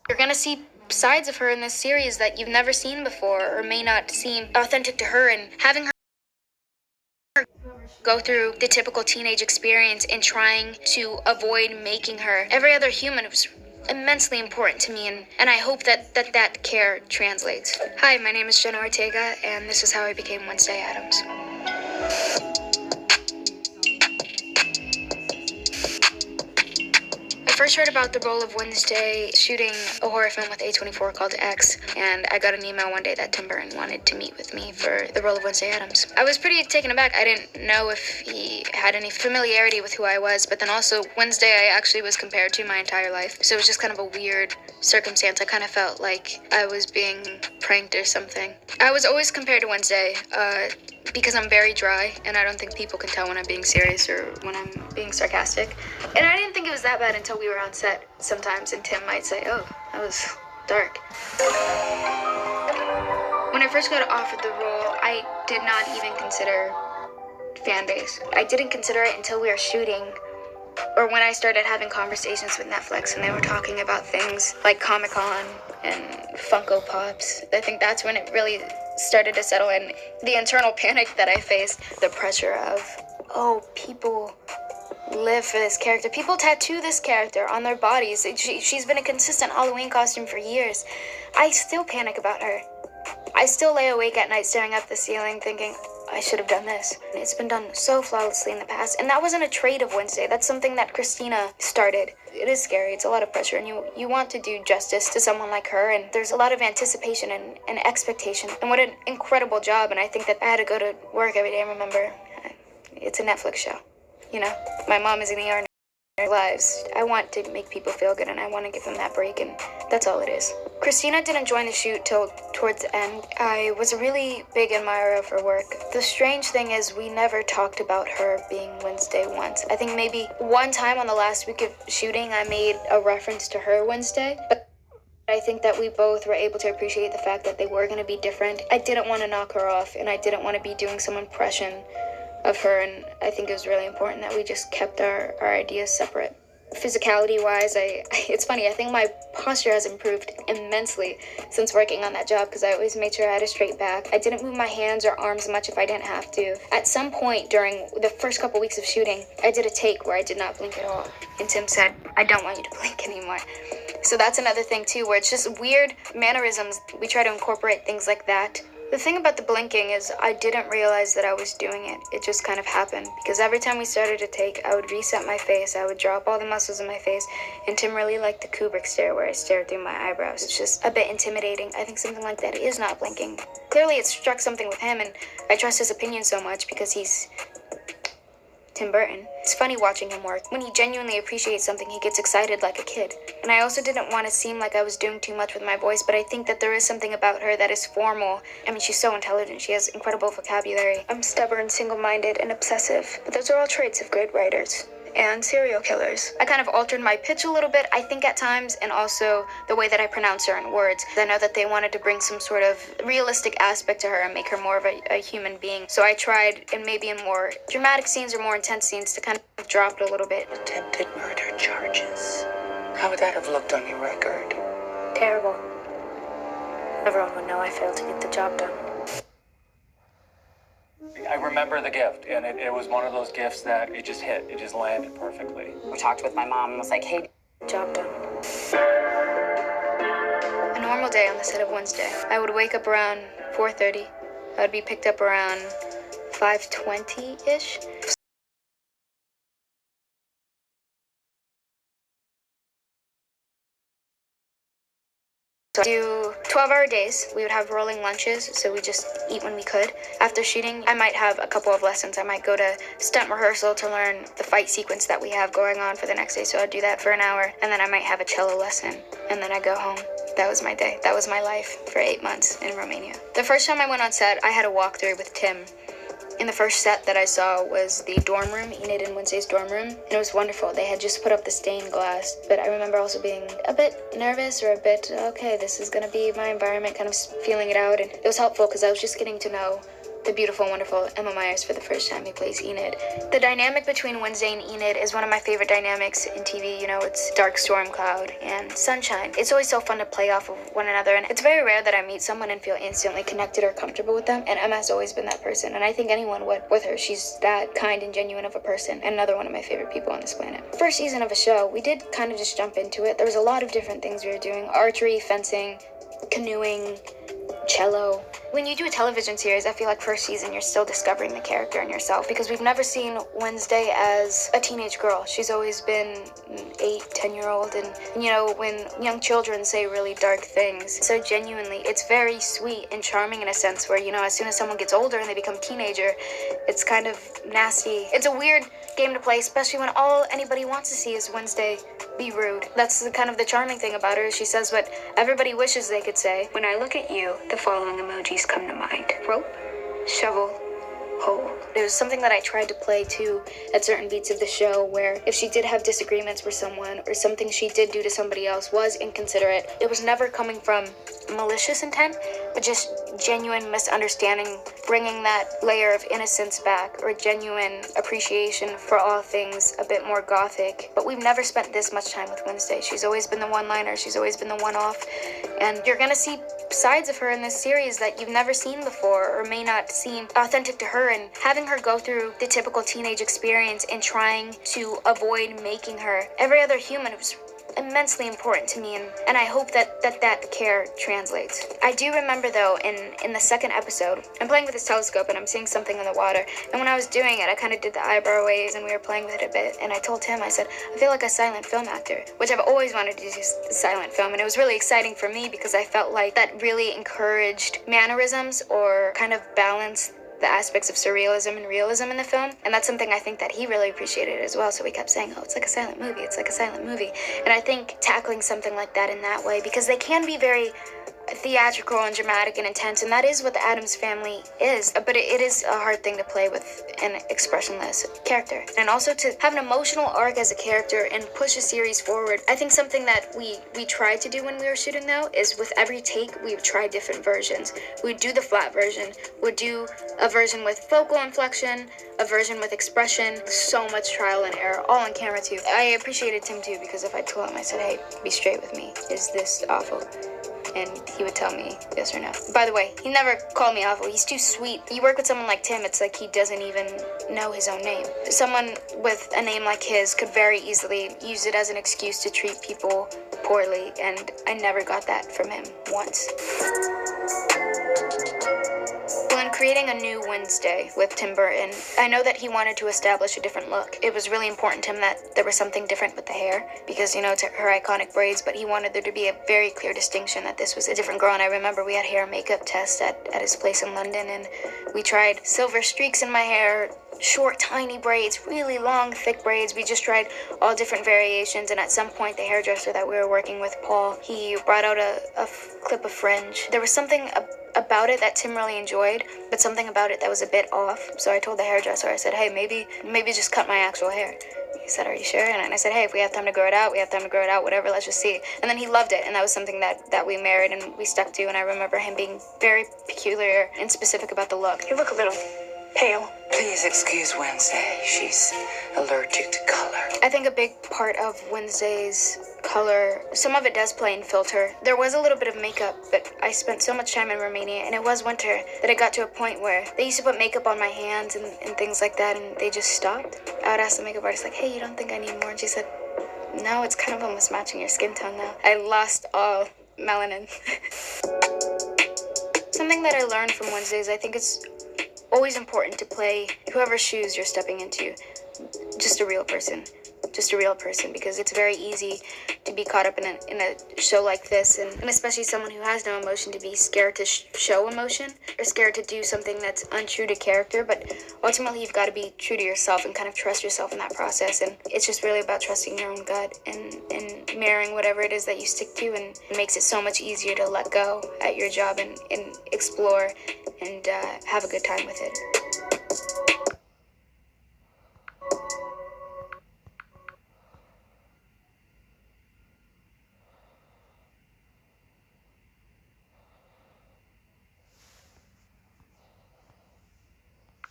You're gonna see sides of her in this series that you've never seen before or may not seem authentic to her, and having her go through the typical teenage experience and trying to avoid making her every other human was immensely important to me, and I hope that care translates. Hi, my name is Jenna Ortega, and this is how I became Wednesday Addams. I first heard about the role of Wednesday shooting a horror film with A24 called X, and I got an email one day that Tim Burton wanted to meet with me for the role of Wednesday Addams. I was pretty taken aback. I didn't know if he had any familiarity with who I was, but then also Wednesday I actually was compared to my entire life, so it was just kind of a weird circumstance. I kind of felt like I was being pranked or something. I was always compared to Wednesday, because I'm very dry, and I don't think people can tell when I'm being serious or when I'm being sarcastic. And I didn't think it was that bad until we were on set sometimes, and Tim might say, oh, that was dark. When I first got offered the role, I did not even consider fan base. I didn't consider it until we were shooting, or when I started having conversations with Netflix and they were talking about things like Comic-Con and Funko Pops. I think that's when it really started to settle in. The internal panic that I faced, the pressure of, oh, people live for this character. People tattoo this character on their bodies. She's been a consistent Halloween costume for years. I still panic about her. I still lay awake at night staring up the ceiling thinking, I should have done this. It's been done so flawlessly in the past. And that wasn't a trait of Wednesday. That's something that Christina started. It is scary. It's a lot of pressure. And you want to do justice to someone like her. And there's a lot of anticipation and expectation. And what an incredible job. And I think that I had to go to work every day and remember, it's a Netflix show. You know, my mom is in the ER in their lives. I want to make people feel good, and I want to give them that break, and that's all it is. Christina didn't join the shoot till towards the end. I was a really big admirer of her work. The strange thing is we never talked about her being Wednesday once. I think maybe one time on the last week of shooting I made a reference to her Wednesday, but I think that we both were able to appreciate the fact that they were going to be different. I didn't want to knock her off, and I didn't want to be doing some impression of her, and I think it was really important that we just kept our ideas separate. Physicality-wise, it's funny, I think my posture has improved immensely since working on that job because I always made sure I had a straight back. I didn't move my hands or arms much if I didn't have to. At some point during the first couple weeks of shooting, I did a take where I did not blink at all, and Tim said, I don't want you to blink anymore. So that's another thing too, where it's just weird mannerisms. We try to incorporate things like that. The thing about the blinking is I didn't realize that I was doing it. It just kind of happened. Because every time we started to take, I would reset my face. I would drop all the muscles in my face. And Tim really liked the Kubrick stare where I stared through my eyebrows. It's just a bit intimidating. I think something like that is not blinking. Clearly it struck something with him, and I trust his opinion so much because he's Tim Burton. It's funny watching him work. When he genuinely appreciates something, he gets excited like a kid. And I also didn't want to seem like I was doing too much with my voice, but I think that there is something about her that is formal. I mean, she's so intelligent. She has incredible vocabulary. I'm stubborn, single-minded, and obsessive. But those are all traits of great writers. And serial killers. I kind of altered my pitch a little bit, I think at times, and also the way that I pronounce certain words. I know that they wanted to bring some sort of realistic aspect to her and make her more of a human being. So I tried, and maybe in more dramatic scenes or more intense scenes, to kind of drop it a little bit. Attempted murder charges. How would that have looked on your record? Terrible. Everyone would know I failed to get the job done. I remember the gift, and it was one of those gifts that it just hit. It just landed perfectly. We talked with my mom and was like, hey, Job done. A normal day on the set of Wednesday. I would wake up around 4:30. I would be picked up around 5:20-ish. So I do 12-hour days. We would have rolling lunches, so we just eat when we could. After shooting, I might have a couple of lessons. I might go to stunt rehearsal to learn the fight sequence that we have going on for the next day, so I'd do that for an hour, and then I might have a cello lesson, and then I go home. That was my day. That was my life for 8 months in Romania. The first time I went on set, I had a walkthrough with Tim. And the first set that I saw was the dorm room, Enid and Wednesday's dorm room, and it was wonderful. They had just put up the stained glass, but I remember also being a bit nervous or a bit, okay, this is gonna be my environment, kind of feeling it out, and it was helpful because I was just getting to know the beautiful, wonderful Emma Myers for the first time. He plays Enid. The dynamic between Wednesday and Enid is one of my favorite dynamics in TV. You know, it's dark storm cloud and sunshine. It's always so fun to play off of one another, and it's very rare that I meet someone and feel instantly connected or comfortable with them, and Emma has always been that person, and I think anyone would with her. She's that kind and genuine of a person, and another one of my favorite people on this planet. First season of a show, we did kind of just jump into it. There was a lot of different things we were doing: archery, fencing, canoeing, cello. When you do a television series, I feel like first season you're still discovering the character in yourself, because we've never seen Wednesday as a teenage girl. She's always been an 8-10-year-old, and you know, when young children say really dark things so genuinely, it's very sweet and charming in a sense where, you know, as soon as someone gets older and they become teenager, it's kind of nasty. It's a weird game to play, especially when all anybody wants to see is Wednesday be rude. That's the charming thing about her. She says what everybody wishes they could say. When I look at you, the following emojis come to mind: rope, shovel, hole. It was something that I tried to play too at certain beats of the show, where if she did have disagreements with someone or something she did do to somebody else was inconsiderate, it was never coming from malicious intent, but just genuine misunderstanding, bringing that layer of innocence back, or genuine appreciation for all things a bit more gothic. But we've never spent this much time with Wednesday. She's always been the one-liner, she's always been the one-off, and you're gonna see sides of her in this series that you've never seen before or may not seem authentic to her, and having her go through the typical teenage experience and trying to avoid making her every other human was immensely important to me, and I hope that care translates. I do remember though, in the second episode, I'm playing with this telescope and I'm seeing something in the water, and when I was doing it, I kind of did the eyebrow waves and we were playing with it a bit, and I told Tim, I said, I feel like a silent film actor, which I've always wanted to do silent film, and it was really exciting for me because I felt like that really encouraged mannerisms or kind of balanced the aspects of surrealism and realism in the film, and that's something I think that he really appreciated as well. So we kept saying, oh, it's like a silent movie, it's like a silent movie. And I think tackling something like that in that way, because they can be very theatrical and dramatic and intense, and that is what the Addams Family is, but it is a hard thing to play with an expressionless character, and also to have an emotional arc as a character and push a series forward. I think something that we tried to do when we were shooting though is with every take we would try different versions. We'd do the flat version, we'd do a version with vocal inflection, a version with expression, so much trial and error, all on camera too. I appreciated Tim too, because if I told him, I said, hey, be straight with me, is this awful? And he would tell me yes or no. By the way, he never called me awful. He's too sweet. You work with someone like Tim, it's like he doesn't even know his own name. Someone with a name like his could very easily use it as an excuse to treat people poorly, and I never got that from him once. Well, in creating a new Wednesday with Tim Burton, I know that he wanted to establish a different look. It was really important to him that there was something different with the hair, because, you know, it's her iconic braids, but he wanted there to be a very clear distinction that this was a different girl. And I remember we had hair and makeup tests at his place in London, and we tried silver streaks in my hair, short, tiny braids, really long, thick braids. We just tried all different variations, and at some point, the hairdresser that we were working with, Paul, he brought out a clip of fringe. There was something about it that Tim really enjoyed, but something about it that was a bit off. So I told the hairdresser, I said, hey, maybe just cut my actual hair. He said, are you sure? And I said, hey, if we have time to grow it out, we have time to grow it out, whatever, let's just see. And then he loved it, and that was something that we married and we stuck to, and I remember him being very peculiar and specific about the look. You look a little pale. Please excuse Wednesday. She's allergic to color. I think a big part of Wednesday's color, some of it does play in filter. There was a little bit of makeup, but I spent so much time in Romania, and it was winter, that it got to a point where they used to put makeup on my hands and things like that, and they just stopped. I would ask the makeup artist, like, hey, you don't think I need more? And she said, no, it's kind of almost matching your skin tone now. I lost all melanin. Something that I learned from Wednesdays, I think it's always important to play whoever's shoes you're stepping into. Just a real person, because it's very easy to be caught up in a show like this, and especially someone who has no emotion, to be scared to show emotion or scared to do something that's untrue to character. But ultimately, you've got to be true to yourself and kind of trust yourself in that process, and it's just really about trusting your own gut and mirroring whatever it is that you stick to, and it makes it so much easier to let go at your job and explore and have a good time with it.